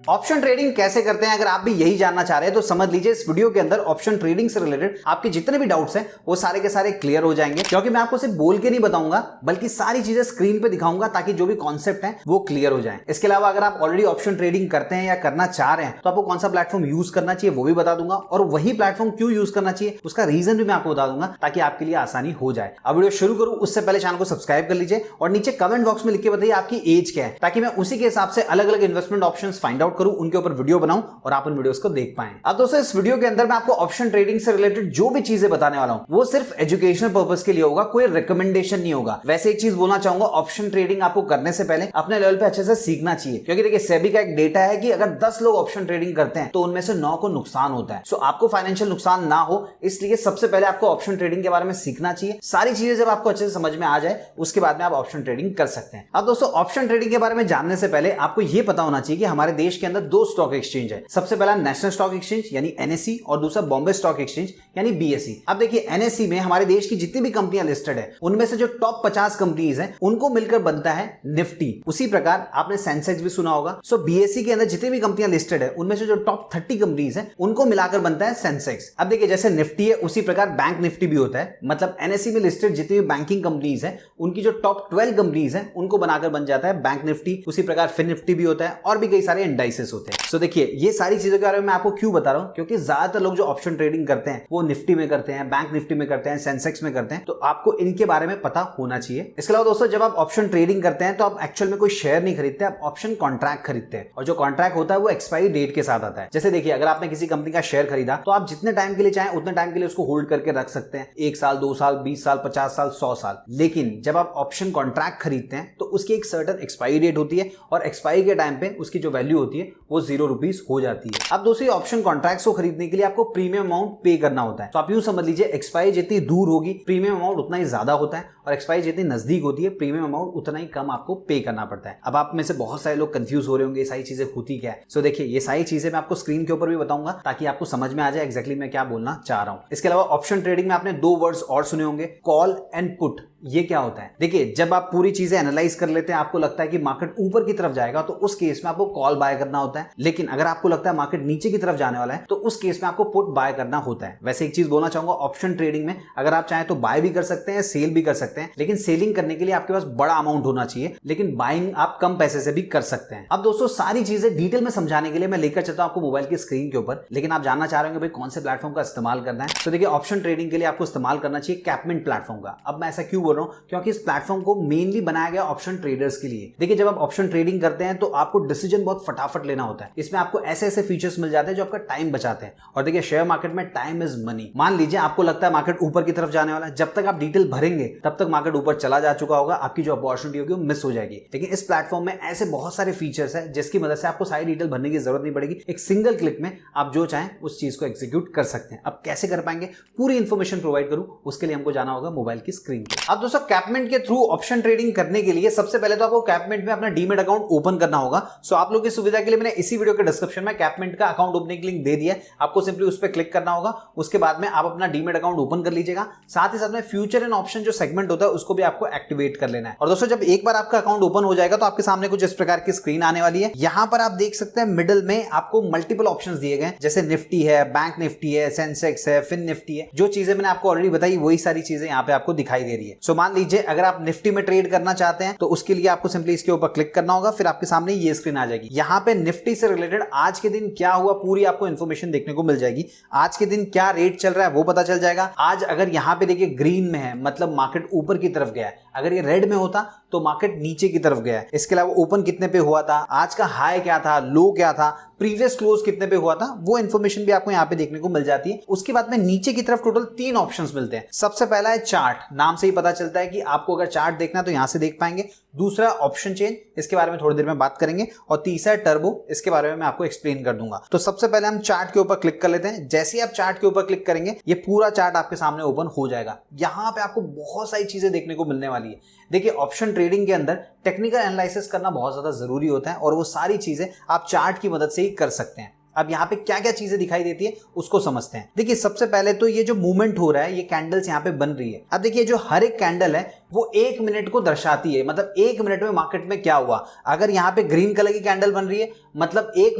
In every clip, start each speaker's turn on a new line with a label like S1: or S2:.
S1: Option trading कैसे करते हैं, अगर आप भी यही जानना चाह रहे हैं तो समझ लीजिए इस वीडियो के अंदर ऑप्शन ट्रेडिंग से रिलेटेड आपके जितने भी डाउट्स हैं वो सारे के सारे क्लियर हो जाएंगे, क्योंकि मैं आपको सिर्फ बोल के नहीं बताऊंगा बल्कि सारी चीजें स्क्रीन पे दिखाऊंगा ताकि जो भी कॉन्सेप्ट है वो क्लियर हो जाए। इसके अलावा अगर आप ऑलरेडी ऑप्शन ट्रेडिंग करते हैं या करना चाह रहे हैं तो आपको कौन सा प्लेटफॉर्म यूज करना चाहिए वो भी बता दूंगा, और वही प्लेटफॉर्म क्यों यूज करना चाहिए उसका रीजन भी मैं आपको बता दूंगा ताकि आपके लिए आसानी हो जाए। अब वीडियो शुरू करूं उससे पहले चैनल को सब्सक्राइब कर लीजिए और नीचे कमेंट बॉक्स में लिख के बताइए आपकी एज क्या है, ताकि मैं उसी के हिसाब से अलग अलग इन्वेस्टमेंट ऑप्शंस फाइंड आउट करूं, उनके ऊपर वीडियो बनाऊं और आप उन वीडियोस को देख पाएं। अब दोस्तों इस वीडियो के अंदर मैं आपको ऑप्शन ट्रेडिंग से रिलेटेड जो भी चीजें बताने वाला हूं वो सिर्फ एजुकेशनल पर्पस के लिए होगा, कोई रिकमेंडेशन नहीं होगा। वैसे एक चीज बोलना चाहूंगा, ऑप्शन ट्रेडिंग आपको करने से पहले अपने लेवल पे अच्छे से सीखना चाहिए, क्योंकि देखिए सेबी का एक डेटा है कि अगर 10 लोग ऑप्शन ट्रेडिंग करते हैं तो उनमें से 9 को नुकसान होता है। सो आपको फाइनेंशियल नुकसान ना हो इसलिए सबसे पहले आपको ऑप्शन ट्रेडिंग के बारे में सीखना चाहिए। सारी चीजें जब आपको अच्छे से समझ में आ जाए उसके बाद में आप ऑप्शन ट्रेडिंग कर सकते हैं। अब दोस्तों ऑप्शन ट्रेडिंग के बारे में जानने से पहले आपको यह पता होना चाहिए कि हमारे देश के अंदर 2 स्टॉक एक्सचेंज है। सबसे पहला नेशनल स्टॉक एक्सचेंज यानी एनएसई और दूसरा बॉम्बे स्टॉक एक्सचेंज यानी बीएसई। अब देखिए एनएसई में हमारे देश की जितनी भी कंपनियां लिस्टेड है उनमें से जो टॉप 50 कंपनीज हैं उनको मिलकर बनता है निफ्टी। उसी प्रकार आपने सेंसेक्स भी सुना होगा। सो बीएसई के अंदर जितनी भी कंपनियां लिस्टेड है उनमें से जो टॉप 30 कंपनीज हैं उनको मिलाकर बनता है सेंसेक्स। अब देखिए जैसे निफ्टी है उसी प्रकार बैंक निफ्टी भी होता है, मतलब एनएसई में लिस्टेड जितनी भी बैंकिंग कंपनीज हैं उनकी जो टॉप 12 कंपनीज हैं उनको बनाकर बन जाता है बैंक निफ्टी। उसी प्रकार फिन निफ्टी भी होता है और भी कई सारे इंडाइसेस होते हैं। सो देखिए ये सारी चीजों के बारे में मैं आपको क्यों बता रहा हूं, क्योंकि ज्यादातर लोग जो ऑप्शन ट्रेडिंग करते हैं वो निफ्टी में करते हैं, बैंक निफ्टी में करते हैं, सेंसेक्स में करते हैं, तो आपको इनके बारे में पता होना चाहिए। इसके अलावा दोस्तों जब आप ऑप्शन ट्रेडिंग करते हैं तो आप एक्चुअल में कोई शेयर नहीं खरीदते, आप ऑप्शन कॉन्ट्रैक्ट खरीदते हैं, और जो कॉन्ट्रैक्ट होता है वो एक्सपायरी डेट के साथ आता है। जैसे देखिए अगर आपने किसी कंपनी का शेयर खरीदा तो आप जितने टाइम के लिए चाहें उतने टाइम के लिए उसको होल्ड करके रख सकते हैं, 1 साल 2 साल 20 साल 50 साल 100 साल। लेकिन जब आप ऑप्शन कॉन्ट्रैक्ट खरीदते हैं तो उसकी एक सर्टेन एक्सपायरी डेट होती है और एक्सपायरी के टाइम पे उसकी जो वैल्यू होती है वो 0 रुपीज हो जाती है। अब दोस्तों ऑप्शन कॉन्ट्रैक्ट्स को खरीदने के लिए आपको प्रीमियम अमाउंट पे करना होता है। तो आप यूं समझ लीजिए एक्सपायरी जितनी दूर होगी प्रीमियम अमाउंट उतना ही ज्यादा होता है, और एक्सपायरी जितनी नजदीक होती है प्रीमियम अमाउंट उतना ही कम आपको पे करना पड़ता है। अब आप में से बहुत सारे लोग कंफ्यूज हो रहे होंगे ये सारी चीजें होती क्या है। सो देखिए ये सारी चीजें मैं आपको स्क्रीन के ऊपर भी बताऊंगा ताकि आपको समझ में आ जाए एक्जैक्टली मैं क्या बोलना चाह रहा हूं। इसके अलावा ऑप्शन ट्रेडिंग में आपने 2 वर्ड्स और सुने होंगे, कॉल एंड पुट। ये क्या होता है? देखिए जब आप पूरी चीजें एनालाइज कर लेते हैं, आपको लगता है कि मार्केट ऊपर की तरफ जाएगा तो उस केस में आपको कॉल बाय करना होता है, लेकिन अगर आपको लगता है मार्केट नीचे की तरफ जाने वाला है तो उस केस में आपको पुट बाय करना होता है। वैसे एक चीज बोलना चाहूंगा, ऑप्शन ट्रेडिंग में अगर आप चाहें तो बाय भी कर सकते हैं, सेल भी कर सकते हैं, लेकिन सेलिंग करने के लिए आपके पास बड़ा अमाउंट होना चाहिए, लेकिन बाइंग आप कम पैसे से भी कर सकते हैं। अब दोस्तों सारी चीजें डिटेल में समझाने के लिए मैं लेकर चलता हूं आपको मोबाइल की स्क्रीन के ऊपर, लेकिन आप जानना चाह रहे होंगे भाई कौन से प्लेटफॉर्म का इस्तेमाल करना है। तो देखिए ऑप्शन ट्रेडिंग के लिए आपको इस्तेमाल करना चाहिए कैपमिंट प्लेटफॉर्म का। अब मैं ऐसा क्यों बोल रहा हूं, क्योंकि इस प्लेटफॉर्म को मेनली बनाया गया ऑप्शन ट्रेडर्स के लिए। देखिए जब आप ऑप्शन ट्रेडिंग करते हैं तो आपको डिसीजन बहुत फटाफट लेना होता है। इसमें आपको ऐसे ऐसे फीचर्स मिल जाते हैं जो आपका टाइम बचाते हैं। और देखिए शेयर मार्केट में टाइम इज मनी। मान लीजिए आपको लगता है मार्केट ऊपर की तरफ जाने वाला है, जब तक आप डिटेल भरेंगे तब तक मार्केट ऊपर चला जा चुका होगा, आपकी जो अपॉर्चुनिटी होगी वो मिस हो जाएगी। लेकिन इस प्लेटफॉर्म में ऐसे बहुत सारे फीचर्स है जिसकी मदद से आपको सारी डिटेल भरने की जरूरत नहीं पड़ेगी। एक सिंगल क्लिक में आप जो चाहें उस चीज को एग्जीक्यूट कर सकते हैं। अब कैसे कर पाएंगे, पूरी इंफॉर्मेशन प्रोवाइड करूं, उसके लिए हमको जाना होगा मोबाइल की स्क्रीन पे। अब दोस्तों कैपमिंट के थ्रू ऑप्शन ट्रेडिंग करने के लिए सबसे पहले तो आपको कैपमिंट में अपना डीमैट अकाउंट ओपन करना होगा। सो आप लोगों की सुविधा के लिए मैंने इसी वीडियो के डिस्क्रिप्शन में कैपमिंट का अकाउंट ओपनिंग लिंक दे दिया है, आपको सिंपली उस पर क्लिक करना होगा। उसके बाद में आप अपना डीमैट अकाउंट ओपन कर लीजिएगा। साथ ही साथ में फ्यूचर एंड ऑप्शन जो सेगमेंट होता है उसको भी आपको एक्टिवेट कर लेना है। और दोस्तों जब एक बार आपका अकाउंट ओपन हो जाएगा तो आपके सामने कुछ इस प्रकार की स्क्रीन आने वाली है। यहां पर आप देख सकते हैं मिडिल में आपको मल्टीपल ऑप्शंस दिए गए, जैसे निफ्टी है, बैंक निफ्टी है, सेंसेक्स है, फिन निफ्टी है। जो चीजें मैंने आपको ऑलरेडी बताई वही सारी चीजें यहां पे आपको दिखाई दे रही है। सो मान लीजिए अगर आप निफ्टी में ट्रेड करना चाहते हैं तो उसके लिए आपको सिंपली इसके ऊपर क्लिक करना होगा, फिर आपके सामने ये स्क्रीन आ जाएगी। यहां पे निफ्टी से रिलेटेड आज के दिन क्या हुआ पूरी आपको इंफॉर्मेशन देखने को मिल जाएगी। आज के दिन क्या रेट चल रहा है वो पता चल जाएगा। आज अगर यहां पे देखिए ग्रीन में है मतलब मार्केट ऊपर की तरफ गया है, अगर ये रेड में होता तो मार्केट नीचे की तरफ गया है। इसके अलावा ओपन कितने पे हुआ था, आज का हाई क्या था, लो क्या था, प्रीवियस क्लोज कितने पे हुआ था, वो इन्फॉर्मेशन भी आपको यहाँ पे देखने को मिल जाती है। उसके बाद में नीचे की तरफ टोटल 3 ऑप्शंस मिलते हैं। सबसे पहला है चार्ट, नाम से ही पता चलता है कि आपको अगर चार्ट देखना है तो यहां से देख पाएंगे। दूसरा ऑप्शन चेंज, इसके बारे में थोड़ी देर में बात करेंगे। और तीसरा है टर्बो, इसके बारे में मैं आपको एक्सप्लेन कर दूंगा। तो सबसे पहले हम चार्ट के ऊपर क्लिक कर लेते हैं। जैसे ही आप चार्ट के ऊपर क्लिक करेंगे ये पूरा चार्ट आपके सामने ओपन हो जाएगा। यहां पे आपको बहुत सारी चीजें देखने को मिलने वाली है। देखिए ऑप्शन ट्रेडिंग के अंदर टेक्निकल एनालिसिस करना बहुत ज्यादा जरूरी होता है और वो सारी चीजें आप चार्ट की मदद से ही कर सकते हैं। अब यहाँ पे क्या क्या चीजें दिखाई देती है उसको समझते हैं। देखिए सबसे पहले तो ये जो मूवमेंट हो रहा है, ये कैंडल्स यहाँ पे बन रही है। अब देखिए जो हर एक कैंडल है वो 1 मिनट को दर्शाती है, मतलब 1 मिनट में मार्केट में क्या हुआ। अगर यहाँ पे ग्रीन कलर की कैंडल बन रही है मतलब 1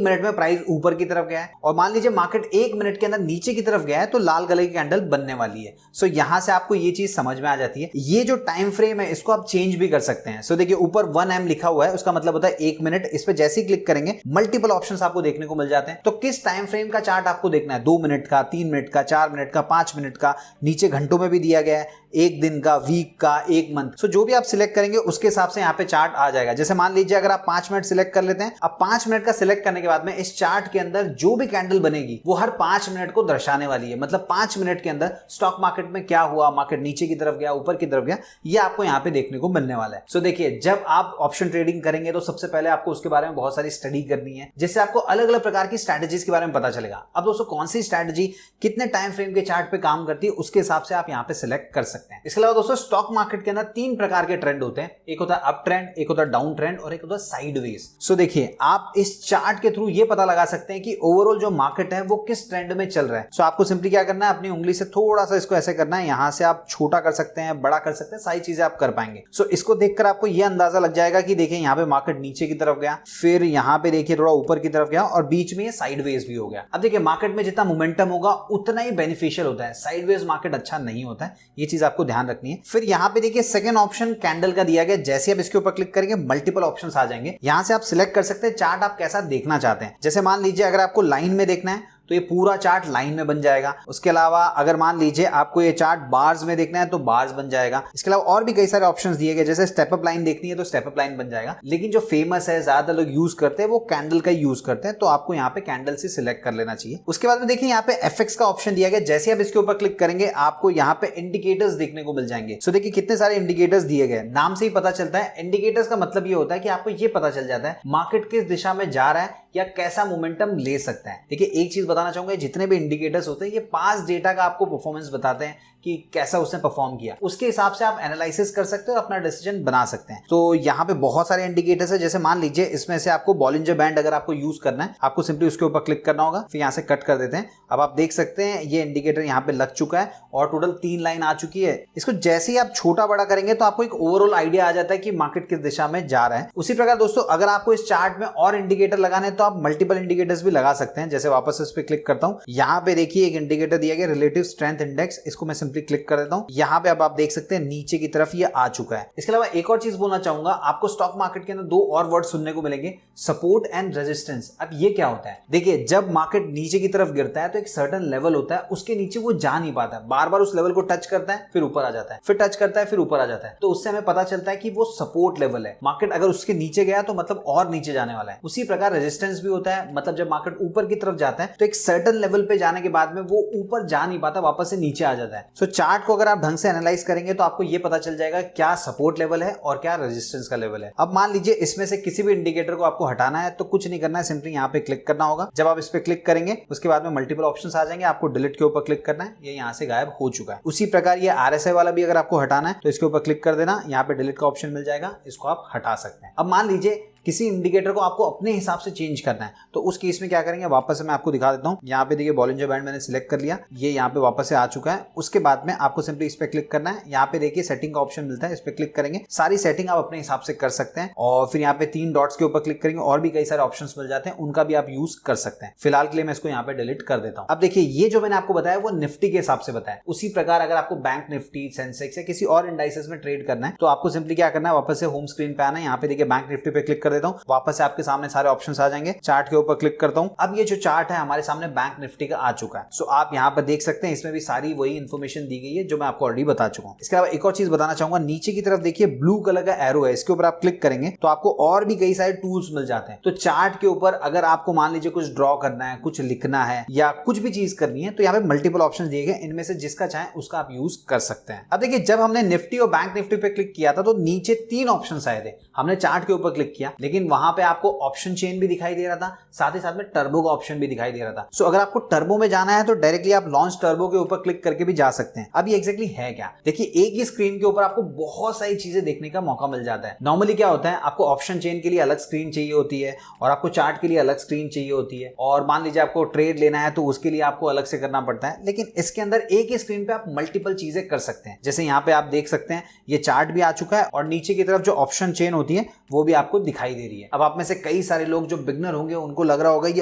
S1: मिनट में प्राइस ऊपर की तरफ गया है, और मान लीजिए मार्केट 1 मिनट के अंदर नीचे की तरफ गया है तो लाल कलर की कैंडल बनने वाली है। सो यहां से आपको ये चीज समझ में आ जाती है। ये जो टाइम फ्रेम है इसको आप चेंज भी कर सकते हैं। सो देखिए ऊपर 1M लिखा हुआ है, उसका मतलब होता है 1 मिनट। इस पे जैसे ही क्लिक करेंगे मल्टीपल ऑप्शंस आपको देखने को मिल जाते हैं। तो किस टाइम फ्रेम का चार्ट आपको देखना है, 2 मिनट का, 3 मिनट का, 4 मिनट का, 5 मिनट का, नीचे घंटों में भी दिया गया है, 1 दिन का, वीक का, 1 मंथ। सो जो भी आप सिलेक्ट करेंगे उसके हिसाब से यहाँ पे चार्ट आ जाएगा। जैसे मान लीजिए अगर आप 5 मिनट सिलेक्ट कर लेते हैं, अब 5 मिनट का सिलेक्ट करने के बाद में इस चार्ट के अंदर जो भी कैंडल बनेगी वो हर 5 मिनट को दर्शाने वाली है। मतलब 5 मिनट के अंदर स्टॉक मार्केट में क्या हुआ, मार्केट नीचे की तरफ गया, ऊपर की तरफ गया, ये आपको यहाँ पे देखने को मिलने वाला है। सो देखिए जब आप ऑप्शन ट्रेडिंग करेंगे तो सबसे पहले आपको उसके बारे में बहुत सारी स्टडी करनी है, जिससे आपको अलग अलग प्रकार की स्ट्रैटेजीज के बारे में पता चलेगा। अब दोस्तों कौन सी स्ट्रैटेजी कितने टाइम फ्रेम के चार्ट पे काम करती है उसके हिसाब से आप यहाँ पे सिलेक्ट कर सकते हैं। इसके अलावा दोस्तों स्टॉक मार्केट के अंदर 3 प्रकार के ट्रेंड होते हैं, एक होता है अप ट्रेंड, एक होता है डाउन ट्रेंड और एक होता है साइडवेज। सो देखिए आप इस चार्ट के थ्रू ये पता लगा सकते हैं कि ओवरऑल जो मार्केट है वो किस ट्रेंड में चल रहा है। सो आपको सिंपली क्या करना है, अपनी उंगली से थोड़ा सा इसको ऐसे करना है, यहां से आप छोटा कर सकते हैं, बड़ा कर सकते हैं, सारी चीजें आप कर पाएंगे। सो इसको देखकर आपको ये अंदाजा लग जाएगा कि देखिए यहाँ पे मार्केट नीचे की तरफ गया, फिर यहाँ पे देखिए थोड़ा ऊपर की तरफ गया और बीच में ये साइडवेज भी हो गया। अब देखिए मार्केट में जितना मोमेंटम होगा उतना ही बेनिफिशियल होता है, साइडवेज मार्केट अच्छा नहीं होता है, ये चीज आपको ध्यान रखनी है। फिर यहाँ पे देखिए सेकंड ऑप्शन कैंडल का दिया गया, जैसे आप इसके ऊपर क्लिक करेंगे मल्टीपल ऑप्शंस आ जाएंगे। यहां से आप सिलेक्ट कर सकते हैं चार्ट आप कैसा देखना चाहते हैं। जैसे मान लीजिए अगर आपको लाइन में देखना है तो ये पूरा चार्ट लाइन में बन जाएगा। उसके अलावा अगर मान लीजिए आपको ये चार्ट बार्स में देखना है तो बार्स बन जाएगा। इसके अलावा और भी कई सारे ऑप्शंस दिए गए, जैसे स्टेप अप लाइन देखनी है तो स्टेप अप लाइन बन जाएगा। लेकिन जो फेमस है, ज्यादा लोग यूज करते हैं, वो कैंडल का यूज करते हैं, तो आपको यहाँ पे कैंडल से सिलेक्ट कर लेना चाहिए। उसके बाद में देखिए यहाँ पे एफएक्स का ऑप्शन दिया गया, जैसे आप इसके ऊपर क्लिक करेंगे आपको यहाँ पे इंडिकेटर्स देखने को मिल जाएंगे। सो देखिए कितने सारे इंडिकेटर्स दिए गए, नाम से ही पता चलता है। इंडिकेटर्स का मतलब ये होता है कि आपको ये पता चल जाता है मार्केट किस दिशा में जा रहा है या कैसा मोमेंटम ले सकता है। देखिए एक चीज बताना चाहूंगा, जितने भी इंडिकेटर्स होते हैं ये पास्ट डेटा का आपको परफॉर्मेंस बताते हैं कि कैसा उसने परफॉर्म किया, उसके हिसाब से आप एनालिसिस कर सकते हो और अपना डिसीजन बना सकते हैं। तो यहाँ पे बहुत सारे इंडिकेटर्स है, जैसे मान लीजिए इसमें से आपको बॉलिंजर बैंड अगर आपको यूज करना है, आपको सिंपली उसके ऊपर क्लिक करना होगा, फिर यहाँ से कट कर देते हैं। अब आप देख सकते हैं ये इंडिकेटर यहाँ पे लग चुका है और टोटल 3 लाइन आ चुकी है। इसको जैसे ही आप छोटा बड़ा करेंगे तो आपको एक ओवरऑल आइडिया आ जाता है कि मार्केट किस दिशा में जा रहा है। उसी प्रकार दोस्तों अगर आपको इस चार्ट में और इंडिकेटर लगाने तो आप मल्टीपल इंडिकेटर्स भी लगा सकते हैं। जैसे वापस इस पे क्लिक करता हूं, यहाँ पे देखिए एक इंडिकेटर दिया गया रिलेटिव स्ट्रेंथ इंडेक्स, इसको मैं सिंपली क्लिक कर देता हूं। यहाँ पे अब आप देख सकते हैं नीचे की तरफ ये आ चुका है। इसके अलावा एक और चीज बोलना चाहूंगा, आपको स्टॉक मार्केट के अंदर 2 और वर्ड सुनने को मिलेंगे, सपोर्ट एंड रेजिस्टेंस। अब ये क्या होता है, देखिए जब मार्केट नीचे की तरफ गिरता है तो एक सर्टेन लेवल होता है, उसके नीचे वो जा नहीं पाता, बार बार उस लेवल को टच करता है फिर ऊपर आ जाता है, फिर टच करता है फिर ऊपर आ जाता है। तो उससे हमें पता चलता है कि वो सपोर्ट लेवल है। मार्केट अगर उसके नीचे गया तो मतलब और नीचे जाने वाला है। उसी प्रकार रेजिस्टेंस भी होता है, मतलब जब मार्केट ऊपर की तरफ जाता है तो एक सर्टेन लेवल पे जाने के बाद में वो ऊपर जा नहीं पाता, वापस से नीचे आ जाता है। सो चार्ट को अगर आप ढंग से एनालाइज करेंगे तो आपको ये पता चल जाएगा क्या सपोर्ट लेवल है और क्या रेजिस्टेंस का लेवल है। अब मान लीजिए इसमें से किसी भी इंडिकेटर को आपको हटाना है तो कुछ नहीं करना है, सिंपली यहाँ पे क्लिक करना होगा। जब आप इस पे क्लिक करेंगे उसके बाद में मल्टीपल ऑप्शंस आ जाएंगे, आपको डिलीट के ऊपर क्लिक करना है, ये यहाँ से गायब हो चुका है। उसी प्रकार ये RSI वाला भी अगर आपको हटाना है तो इसके ऊपर क्लिक कर देना, यहाँ पे डिलीट का ऑप्शन मिल जाएगा, इसको आप हटा सकते हैं। अब मान लीजिए किसी इंडिकेटर को आपको अपने हिसाब से चेंज करना है तो उस केस में क्या करेंगे, वापस से मैं आपको दिखा देता हूं। यहाँ पे देखिए बॉलिंजर बैंड मैंने सिलेक्ट कर लिया, ये यहाँ पे वापस से आ चुका है। उसके बाद में आपको सिंपली इस पे क्लिक करना है, यहाँ पे देखिए सेटिंग का ऑप्शन मिलता है, इस पे क्लिक करेंगे, सारी सेटिंग आप अपने हिसाब से कर सकते हैं। और फिर यहाँ पे 3 डॉट्स के ऊपर क्लिक करेंगे, और भी कई सारे ऑप्शंस मिल जाते हैं, उनका भी आप यूज कर सकते हैं। फिलहाल के लिए मैं इसको यहाँ पे डिलीट कर देता हूँ। अब देखिए ये जो मैंने आपको बताया वो निफ्टी के हिसाब से बताया। उसी प्रकार अगर आपको बैंक निफ्टी, सेंसेक्स या किसी और इंडाइसेस में ट्रेड करना है तो आपको सिंपली क्या करना है, वापस से होम स्क्रीन पे आना है। यहाँ पे देखिए बैंक निफ्टी पे क्लिक कर देता हूँ, वापस से आपके सामने सारे ऑप्शंस आ जाएंगे। चार्ट के ऊपर क्लिक करता हूं, अब ये जो चार्ट है हमारे सामने बैंक निफ्टी का आ चुका है। सो आप यहां पर देख सकते हैं इसमें भी सारी वही इंफॉर्मेशन दी गई है जो मैं आपको ऑलरेडी बता चुका हूं। इसके अलावा एक और चीज बताना चाहूंगा, नीचे की तरफ देखिए ब्लू कलर का एरो है, इसके ऊपर आप क्लिक करेंगे तो आपको और भी कई सारे टूल्स मिल जाते हैं। तो चार्ट के ऊपर अगर आपको मान लीजिए कुछ ड्रॉ करना है, कुछ लिखना है या कुछ भी चीज करनी है तो यहाँ पे मल्टीपल ऑप्शन दिए गए, इनमें से जिसका चाहे उसका आप यूज कर सकते हैं। अब देखिए जब हमने निफ्टी और बैंक निफ्टी पे क्लिक किया था तो नीचे 3 ऑप्शन आए थे, हमने चार्ट के ऊपर क्लिक किया, लेकिन वहां पे आपको ऑप्शन चेन भी दिखाई दे रहा था, साथ ही साथ में टर्बो का ऑप्शन भी दिखाई दे रहा था। सो अगर आपको टर्बो में जाना है तो डायरेक्टली आप लॉन्च टर्बो के ऊपर क्लिक करके भी जा सकते हैं। अब ये एग्जैक्टली है क्या, देखिए एक ही स्क्रीन के ऊपर आपको बहुत सारी चीजें देखने का मौका मिल जाता है। नॉर्मली क्या होता है, आपको ऑप्शन चेन के लिए अलग स्क्रीन चाहिए होती है और आपको चार्ट के लिए अलग स्क्रीन चाहिए होती है, और मान लीजिए आपको ट्रेड लेना है तो उसके लिए आपको अलग से करना पड़ता है। लेकिन इसके अंदर एक ही स्क्रीन पे आप मल्टीपल चीजें कर सकते हैं। जैसे यहाँ पे आप देख सकते हैं ये चार्ट भी आ चुका है और नीचे की तरफ जो ऑप्शन चेन होती है वो भी आपको दिखाई दे रही है। अब आप में से कई सारे लोग जो बिगनर होंगे उनको लग रहा होगा ये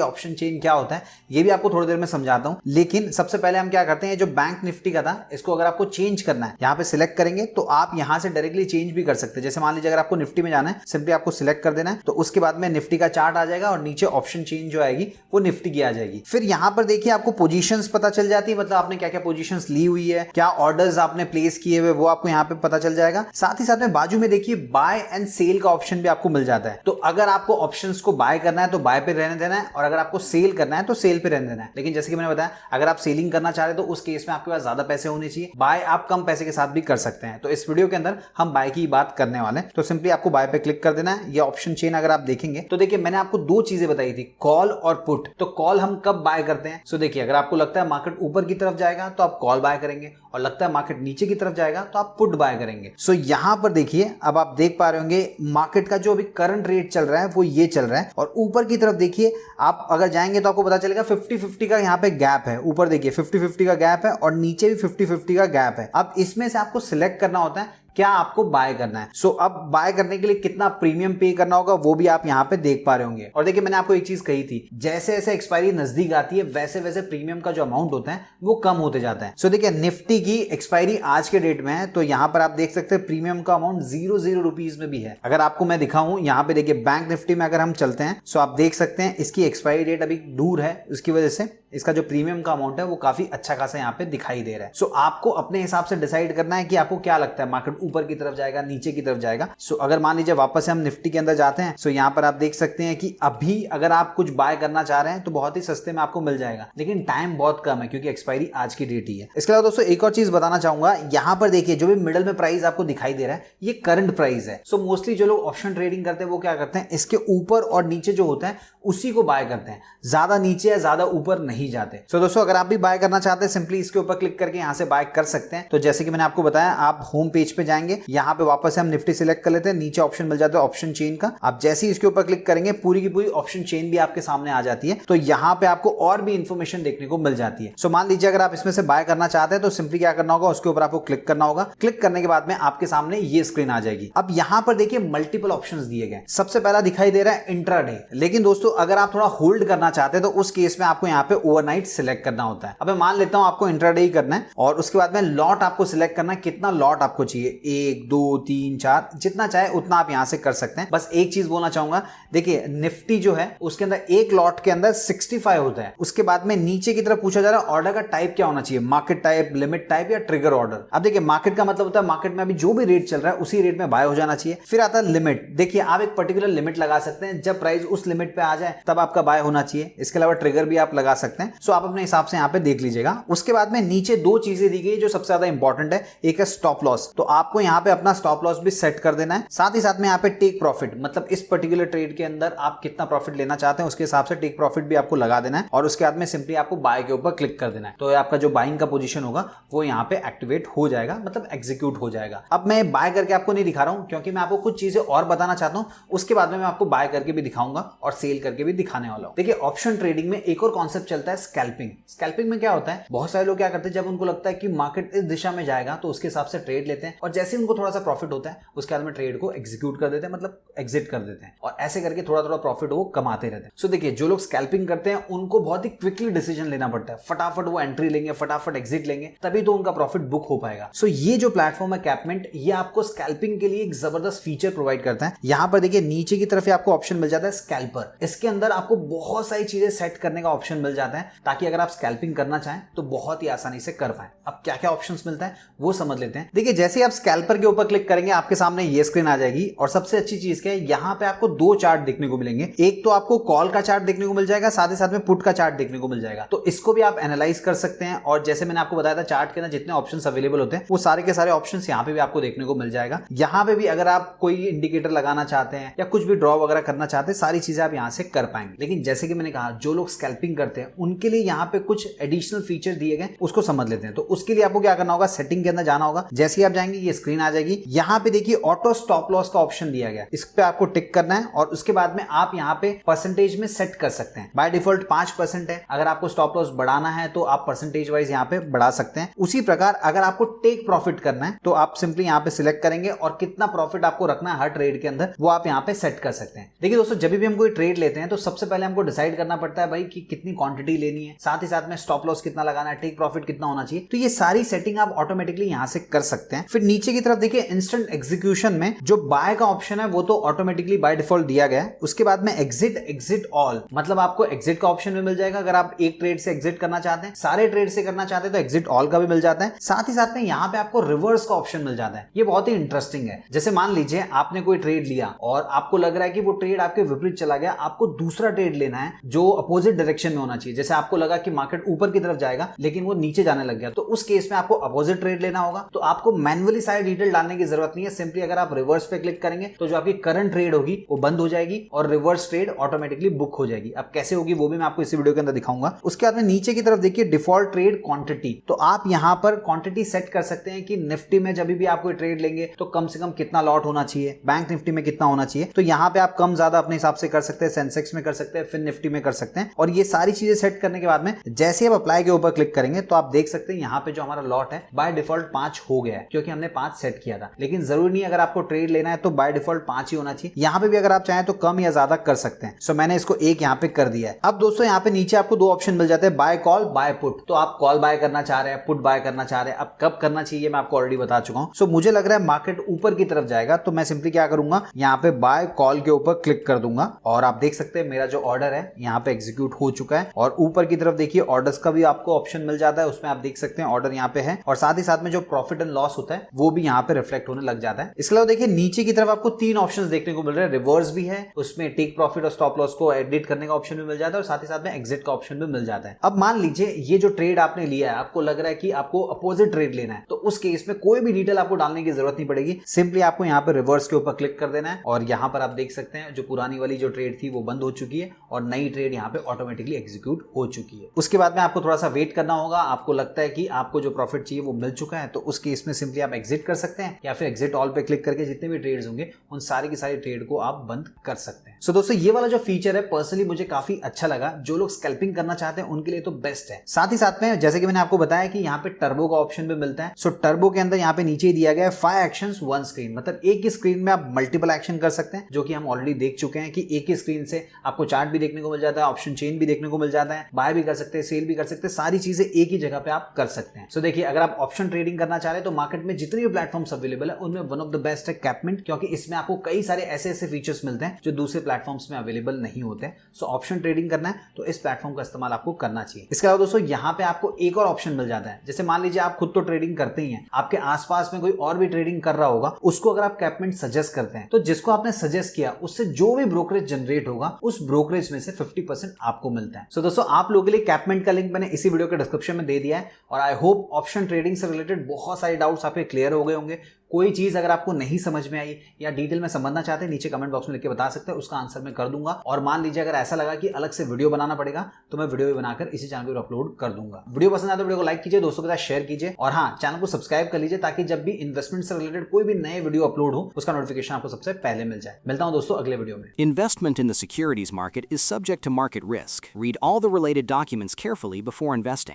S1: ऑप्शन चेन क्या होता है, ये भी आपको थोड़ी देर में समझाता हूं। लेकिन सबसे पहले हम क्या करते हैं, जो बैंक निफ्टी का था इसको अगर आपको चेंज करना है यहाँ पे सिलेक्ट करेंगे तो आप यहाँ से डायरेक्टली चेंज भी कर सकते हैं। जैसे मान लीजिए अगर आपको निफ्टी में जाना है, सिंपली आपको सिलेक्ट कर देना है, तो उसके बाद में निफ्टी का चार्ट आ जाएगा और नीचे ऑप्शन चेन जो आएगी वो निफ्टी की आ जाएगी। फिर यहाँ पर देखिए आपको पोजीशंस पता चल जाती है, मतलब आपने क्या क्या पोजीशंस ली हुई है, क्या ऑर्डर्स आपने प्लेस किए हुए वो आपको यहाँ पे पता चल जाएगा। साथ ही साथ में बाजू में देखिए बाय एंड सेल का ऑप्शन भी आपको मिल जाता है। तो अगर आपको ऑप्शंस को बाय करना है तो बाय पे रहने देना है, और अगर आपको सेल करना है तो सेल पे रहने देना है। लेकिन जैसे कि मैंने बताया अगर आप सेलिंग करना चाह रहे हैं तो उस केस में आपके पास ज्यादा पैसे होने चाहिए, बाय आप कम पैसे के साथ भी कर सकते हैं। तो इस वीडियो के अंदर हम बाय की बात करने वाले हैं। तो सिंपली आपको बाय पे क्लिक कर देना है। ये ऑप्शन चेन अगर आप देखेंगे तो देखिए मैंने आपको दो चीजें बताई थी, कॉल और पुट। तो कॉल हम कब बाय करते हैं, सो देखिए अगर आपको लगता है मार्केट ऊपर की तरफ जाएगा तो आप कॉल बाय करेंगे, और लगता है मार्केट नीचे की तरफ जाएगा तो आप पुट बाय करेंगे। सो यहां पर देखिए अब आप देख पा रहे होंगे मार्केट का जो अभी करंट रेट चल रहा है वो ये चल रहा है, और ऊपर की तरफ देखिए आप अगर जाएंगे तो आपको पता चलेगा 50-50 का यहाँ पे गैप है। ऊपर देखिए 50-50 का गैप है और नीचे भी 50-50 का गैप है। अब इसमें से आपको सिलेक्ट करना होता है क्या आपको बाय करना है। सो अब बाय करने के लिए कितना प्रीमियम पे करना होगा वो भी आप यहाँ पे देख पा रहे होंगे। और देखिए मैंने आपको एक चीज कही थी, जैसे जैसे एक्सपायरी नजदीक आती है वैसे वैसे प्रीमियम का जो अमाउंट होता है वो कम होते जाता है। सो देखिए निफ्टी की एक्सपायरी आज के डेट में है, तो यहाँ पर आप देख सकते हैं प्रीमियम का अमाउंट 0 रुपीज में भी है। अगर आपको मैं दिखाऊं यहाँ पे देखिए बैंक निफ्टी में अगर हम चलते हैं सो आप देख सकते हैं इसकी एक्सपायरी डेट अभी दूर है, उसकी वजह से इसका जो प्रीमियम का अमाउंट है वो काफी अच्छा खासा यहाँ पे दिखाई दे रहा है। सो आपको अपने हिसाब से डिसाइड करना है कि आपको क्या लगता है मार्केट ऊपर की तरफ जाएगा नीचे की तरफ जाएगा। सो अगर मान लीजिए वापस से हम निफ्टी के अंदर जाते हैं, सो यहाँ पर आप देख सकते हैं कि अभी अगर आप कुछ बाय करना चाह रहे हैं तो बहुत ही सस्ते में आपको मिल जाएगा, लेकिन टाइम बहुत कम है क्योंकि एक्सपायरी आज की डेट ही है। इसके अलावा दोस्तों एक और चीज बताना चाहूंगा, यहाँ पर देखिए जो भी मिडल में प्राइस आपको दिखाई दे रहा है ये करंट प्राइस है। सो मोस्टली जो लोग ऑप्शन ट्रेडिंग करते हैं वो क्या करते हैं, इसके ऊपर और नीचे जो होता है उसी को बाय करते हैं, ज्यादा नीचे या ज्यादा ऊपर नहीं जाते। सो दोस्तों अगर आप भी बाय करना चाहते हैं सिंपली इसके ऊपर क्लिक करके यहाँ से बाय कर सकते हैं। तो जैसे कि मैंने आपको बताया आप होम पेज पे जाएंगे, यहाँ पे वापस से हम निफ्टी सिलेक्ट कर लेते हैं, नीचे ऑप्शन मिल जाता है ऑप्शन चेन का। आप जैसे ही इसके ऊपर क्लिक करेंगे पूरी की पूरी ऑप्शन चेन भी आपके सामने आ जाती है, तो यहाँ पे आपको और भी इंफॉर्मेशन देखने को मिल जाती है। सो मान लीजिए अगर आप इसमें से बाय करना चाहते हैं तो सिंपली क्या करना होगा, उसके ऊपर आपको क्लिक करना होगा। क्लिक करने के बाद में आपके सामने ये स्क्रीन आ जाएगी। अब यहाँ पर देखिए मल्टीपल ऑप्शंस दिए गए। सबसे पहला दिखाई दे रहा है इंट्राडे, लेकिन दोस्तों अगर आप थोड़ा होल्ड करना चाहते हैं तो उस केस में आपको यहाँ पे ओवरनाइट सिलेक्ट करना होता है। अब मैं मान लेता हूं आपको इंट्राडे ही करना है, और उसके बाद में लॉट आपको सिलेक्ट करना है, कितना लॉट आपको चाहिए, 1 2 3 4 जितना चाहे उतना आप यहां से कर सकते हैं। बस एक चीज बोलना चाहूंगा, देखिए निफ्टी जो है उसके अंदर एक लॉट के अंदर 65 होता है। उसके बाद में नीचे की तरफ पूछा जा रहा है ऑर्डर का टाइप क्या होना चाहिए, मार्केट टाइप, लिमिट टाइप या ट्रिगर ऑर्डर। अब देखिए मार्केट का मतलब होता है मार्केट में अभी जो भी रेट चल रहा है उसी रेट में बाय हो जाना चाहिए। फिर आता है लिमिट, देखिए आप एक पर्टिकुलर लिमिट लगा सकते हैं, जब प्राइस उस लिमिट पे आ जाए तब आपका बाय होना चाहिए। इसके अलावा ट्रिगर भी आप लगा सकते हैं। सो आप अपने हिसाब से यहाँ पे देख लीजिएगा। उसके बाद में नीचे दो चीजें दी गई जो सबसे ज्यादा इंपॉर्टेंट है, एक है स्टॉप लॉस, तो आपको यहाँ पे अपना स्टॉप लॉस भी सेट कर देना है। साथ ही साथ में यहाँ पे टेक प्रॉफिट, मतलब इस पर्टिकुलर ट्रेड के अंदर आप कितना प्रॉफिट लेना चाहते हैं उसके हिसाब से टेक प्रॉफिट भी आपको लगा देना है, और उसके बाद में सिंपली आपको बाय के ऊपर क्लिक कर देना है। तो आपका जो बाइंग का पोजीशन होगा वो यहाँ पे एक्टिवेट हो जाएगा, मतलब एग्जीक्यूट हो जाएगा। अब मैं बाय करके आपको नहीं दिखा रहा हूँ क्योंकि मैं आपको कुछ चीजें और बताना चाहता हूँ, उसके बाद में मैं आपको बाय करके भी दिखाऊंगा और सेल करके भी दिखाने वाला हूँ। देखिए ऑप्शन ट्रेडिंग में एक और कॉन्सेप्ट चलता है स्कैल्पिंग। स्कैल्पिंग में क्या होता है, बहुत सारे लोग क्या करते हैं जब उनको लगता है कि मार्केट इस दिशा में जाएगा तो उसके हिसाब से ट्रेड लेते हैं, और जैसे उनको थोड़ा सा प्रॉफिट होता है उसके बाद में ट्रेड को एग्जीक्यूट कर देते हैं, मतलब एग्जिट कर देते हैं, और ऐसे करके थोड़ा थोड़ा प्रॉफिट वो कमाते रहते हैं। सो देखिए जो लोग स्कैल्पिंग करते हैं उनको बहुत ही क्विकली डिसीजन लेना पड़ता है, फटाफट वो एंट्री लेंगे, फटाफट एग्जिट लेंगे, तभी तो उनका प्रॉफिट बुक हो पाएगा। सो ये जो प्लेटफॉर्म है कैपमिंट, ये आपको स्कैल्पिंग के लिए एक जबरदस्त फीचर प्रोवाइड करता है। यहाँ पर देखिए नीचे की तरफ आपको ऑप्शन मिल जाता है स्कैल्पर। इसके अंदर आपको बहुत सारी चीजें सेट करने का ऑप्शन मिल जाता जाता है ताकि अगर आप स्कैल्पिंग करना चाहें तो बहुत ही आसानी से कर पाए। अब क्या क्या ऑप्शंस मिलता है वो समझ लेते हैं। देखिए जैसे ही आप स्कैल्पर के ऊपर क्लिक करेंगे आपके सामने ये स्क्रीन आ जाएगी और सबसे अच्छी चीज क्या है, यहाँ पे आपको दो चार्ट देखने को मिलेंगे। एक तो आपको कॉल का चार्ट देखने को मिल जाएगा, साथ ही साथ में पुट का चार्ट देखने को मिल जाएगा। तो इसको भी आप एनालाइज कर सकते हैं और जैसे मैंने आपको बताया था चार्ट के अंदर जितने ऑप्शंस अवेलेबल होते हैं वो सारे के सारे ऑप्शंस यहाँ पे भी आपको देखने को मिल जाएगा। यहाँ पे भी अगर आप कोई इंडिकेटर लगाना चाहते हैं या कुछ भी ड्रॉ वगैरह करना चाहते हैं सारी चीजें आप यहाँ से कर पाएंगे। लेकिन जैसे कि मैंने कहा जो लोग स्कैल्पिंग करते हैं उनके लिए यहाँ पे कुछ एडिशनल फीचर दिए गए, उसको समझ लेते हैं। तो उसके लिए आपको क्या करना होगा, सेटिंग के अंदर जाना होगा। जैसे ही आप जाएंगे ये स्क्रीन आ जाएगी। यहाँ पे देखिए ऑटो स्टॉप लॉस का ऑप्शन दिया गया, इस पे आपको टिक करना है और उसके बाद में आप यहाँ पे परसेंटेज में सेट कर सकते हैं। बाय डिफॉल्ट 5% है, अगर आपको स्टॉप लॉस बढ़ाना है तो आप परसेंटेज वाइज यहाँ पे बढ़ा सकते हैं। उसी प्रकार अगर आपको टेक प्रॉफिट करना है तो आप सिंपली यहाँ पे सिलेक्ट करेंगे और कितना प्रॉफिट आपको रखना है हर ट्रेड के अंदर वो आप यहाँ पे सेट कर सकते हैं। देखिए दोस्तों जब भी हम कोई ट्रेड लेते हैं तो सबसे पहले हमको डिसाइड करना पड़ता है भाई कि कितनी क्वांटिटी लेनी है, साथ ही साथ में स्टॉप लॉस कितना लगाना है, टेक प्रॉफिट कितना होना चाहिए। तो ये सारी सेटिंग आप ऑटोमेटिकली यहाँ से कर सकते हैं। फिर नीचे की तरफ देखिए इंस्टेंट एग्जीक्यूशन में जो बाय का ऑप्शन है वो तो ऑटोमेटिकली बाय डिफॉल्ट दिया गया है। उसके बाद में एग्जिट ऑल, मतलब आपको एग्जिट का ऑप्शन भी मिल जाएगा। अगर आप एक ट्रेड से एग्जिट करना चाहते हैं, सारे ट्रेड से करना चाहते हैं तो एग्जिट ऑल का भी मिल जाता है। साथ ही साथ में यहाँ पे आपको रिवर्स का ऑप्शन मिल जाता है। ये बहुत ही इंटरेस्टिंग है। जैसे मान लीजिए आपने कोई ट्रेड लिया और आपको लग रहा है कि वो ट्रेड आपके विपरीत चला गया, आपको दूसरा ट्रेड लेना है जो अपोजिट डायरेक्शन में होना चाहिए। जैसे आपको लगा कि मार्केट ऊपर की तरफ जाएगा लेकिन वो नीचे जाने लग गया, तो उस केस में आपको अपोजिट ट्रेड लेना होगा। तो आपको मैन्युअली सारी डिटेल डालने की जरूरत नहीं है। सिंपली अगर आप रिवर्स पे क्लिक करेंगे तो जो आपकी करंट ट्रेड होगी वो बंद हो जाएगी और रिवर्स ट्रेड ऑटोमेटिकली बुक हो जाएगी। अब कैसे होगी वो भी मैं आपको इसी वीडियो के अंदर दिखाऊंगा। उसके बाद में नीचे की तरफ देखिए डिफॉल्ट ट्रेड क्वांटिटी, तो आप यहां पर क्वांटिटी सेट कर सकते हैं कि निफ्टी में जब भी आप कोई ट्रेड लेंगे तो कम से कम कितना लॉट होना चाहिए, बैंक निफ्टी में कितना होना चाहिए। तो यहां पे आप कम ज्यादा अपने हिसाब से कर सकते हैं, सेंसेक्स में कर सकते हैं, फिर निफ्टी में कर सकते हैं। और ये सारी चीजें सेट करने के बाद में जैसे आप अप्लाई के ऊपर क्लिक करेंगे तो आप देख सकते हैं यहाँ पे जो हमारा लॉट है बाय डिफॉल्ट 5 हो गया है क्योंकि हमने 5 सेट किया था। लेकिन जरूरी नहीं अगर आपको ट्रेड लेना है तो बाय डिफॉल्ट 5 ही होना चाहिए। यहाँ पे भी अगर आप चाहें तो कम या ज्यादा कर सकते हैं। सो मैंने इसको 1 यहाँ पे कर दिया है। अब दोस्तों यहाँ पे नीचे आपको दो ऑप्शन मिल जाते हैं, बाय कॉल, बाय पुट। तो आप कॉल बाय करना चाह रहे हैं, पुट बाय करना चाह रहे हैं। अब कब करना चाहिए मैं आपको ऑलरेडी बता चुका हूँ। सो मुझे लग रहा है मार्केट ऊपर की तरफ जाएगा तो मैं सिंपली क्या करूंगा, यहाँ पे बाय कॉल के ऊपर क्लिक कर दूंगा और आप देख सकते हैं मेरा जो ऑर्डर है यहाँ पे एग्जीक्यूट हो चुका है। और ऊपर की तरफ देखिए ऑर्डर्स का भी आपको ऑप्शन मिल जाता है, उसमें आप देख सकते हैं ऑर्डर यहाँ पे है और साथ ही साथ में जो प्रॉफिट एंड लॉस होता है वो भी यहाँ पे रिफ्लेक्ट होने लग जाता है। इसके अलावा देखिए नीचे की तरफ आपको 3 ऑप्शंस देखने को मिल रहे हैं। रिवर्स भी है, उसमें टेक प्रॉफिट और स्टॉप लॉस को एडिट करने का ऑप्शन भी मिल जाता है और साथ ही साथ में एग्जिट का ऑप्शन भी मिल जाता है। अब मान लीजिए ये जो ट्रेड आपने लिया है आपको लग रहा है कि आपको अपोजिट ट्रेड लेना है, तो उस केस में कोई भी डिटेल आपको डालने की जरूरत नहीं पड़ेगी। सिंपली आपको यहाँ पे रिवर्स के ऊपर क्लिक कर देना है और यहाँ पर आप देख सकते हैं जो पुरानी वाली जो ट्रेड थी वो बंद हो चुकी है और नई ट्रेड यहाँ पे ऑटोमेटिकली एग्जीक्यूट हो चुकी है। उसके बाद में आपको थोड़ा सा वेट करना होगा। आपको लगता है कि आपको जो प्रॉफिट चाहिए वो मिल चुका है तो उस केस में सिंपली आप एग्जिट कर सकते हैं या फिर एग्जिट ऑल पे क्लिक करके जितने भी ट्रेड्स होंगे उन सारी की सारी ट्रेड को आप बंद कर सकते हैं। सो दोस्तों ये वाला जो फीचर है पर्सनली मुझे काफी अच्छा लगा। जो लोग स्कैल्पिंग करना चाहते हैं उनके लिए तो बेस्ट है। साथ ही साथ में जैसे कि मैंने आपको बताया कि यहाँ पे टर्बो का ऑप्शन भी मिलता है। सो टर्बो के अंदर यहाँ पे नीचे दिया गया है 5 एक्शंस 1 स्क्रीन, मतलब एक ही स्क्रीन में आप मल्टीपल एक्शन कर सकते हैं, जो कि हम ऑलरेडी देख चुके हैं कि एक ही स्क्रीन से आपको चार्ट भी देखने को मिल जाता है, ऑप्शन चेन भी देखने को मिल जाता है, बाय भी कर सकते हैं, सेल भी कर सकते हैं, सारी चीजें एक ही जगह पे आप कर सकते हैं। सो देखिए अगर आप ऑप्शन ट्रेडिंग करना चाह रहे हैं तो मार्केट में जितने भी प्लेटफॉर्म्स अवेलेबल है उनमें वन ऑफ द बेस्ट है कैपमिंट, क्योंकि इसमें आपको कई सारे ऐसे फीचर्स मिलते हैं जो दूसरे प्लेटफॉर्म्स में अवेलेबल नहीं होते हैं। सो ऑप्शन ट्रेडिंग करना है तो इस प्लेटफॉर्म का इस्तेमाल आपको करना चाहिए। इसके अलावा दोस्तों यहाँ पे आपको एक और ऑप्शन मिल जाता है। जैसे मान लीजिए आप खुद तो ट्रेडिंग करते ही हैं, आपके आसपास में कोई और भी ट्रेडिंग कर रहा होगा, उसको अगर आप कैपमिंट सजेस्ट करते हैं तो जिसको आपने सजेस्ट किया उससे जो भी ब्रोकरेज जनरेट होगा उस ब्रोकरेज में से 50% आपको मिलता है। सो दोस्तों आप लोगों के लिए कैपमिंट का लिंक मैंने इसी वीडियो के डिस्क्रिप्शन में दे दिया है और आई होप ऑप्शन ट्रेडिंग से रिलेटेड बहुत सारे डाउट्स आपके क्लियर हो गए होंगे। कोई चीज अगर आपको नहीं समझ में आई या डिटेल में समझना चाहते हैं नीचे कमेंट बॉक्स में लिख के बता सकते हैं, उसका आंसर मैं कर दूंगा। और मान लीजिए अगर ऐसा लगा कि अलग से वीडियो बनाना पड़ेगा तो मैं वीडियो भी बनाकर इसी चैनल पर अपलोड कर दूंगा। वीडियो पसंद आए तो वीडियो को लाइक कीजिए, दोस्तों के साथ शेयर कीजिए और हाँ चैनल को सब्सक्राइब कर लीजिए ताकि जब भी इन्वेस्टमेंट से रिलेटेड कोई भी नए वीडियो अपलोड हो उसका नोटिफिकेशन आपको सबसे पहले मिल जाए। मिलता हूं दोस्तों अगले वीडियो में।
S2: Investment in the securities market is subject to market risk. Read all the related documents carefully before investing.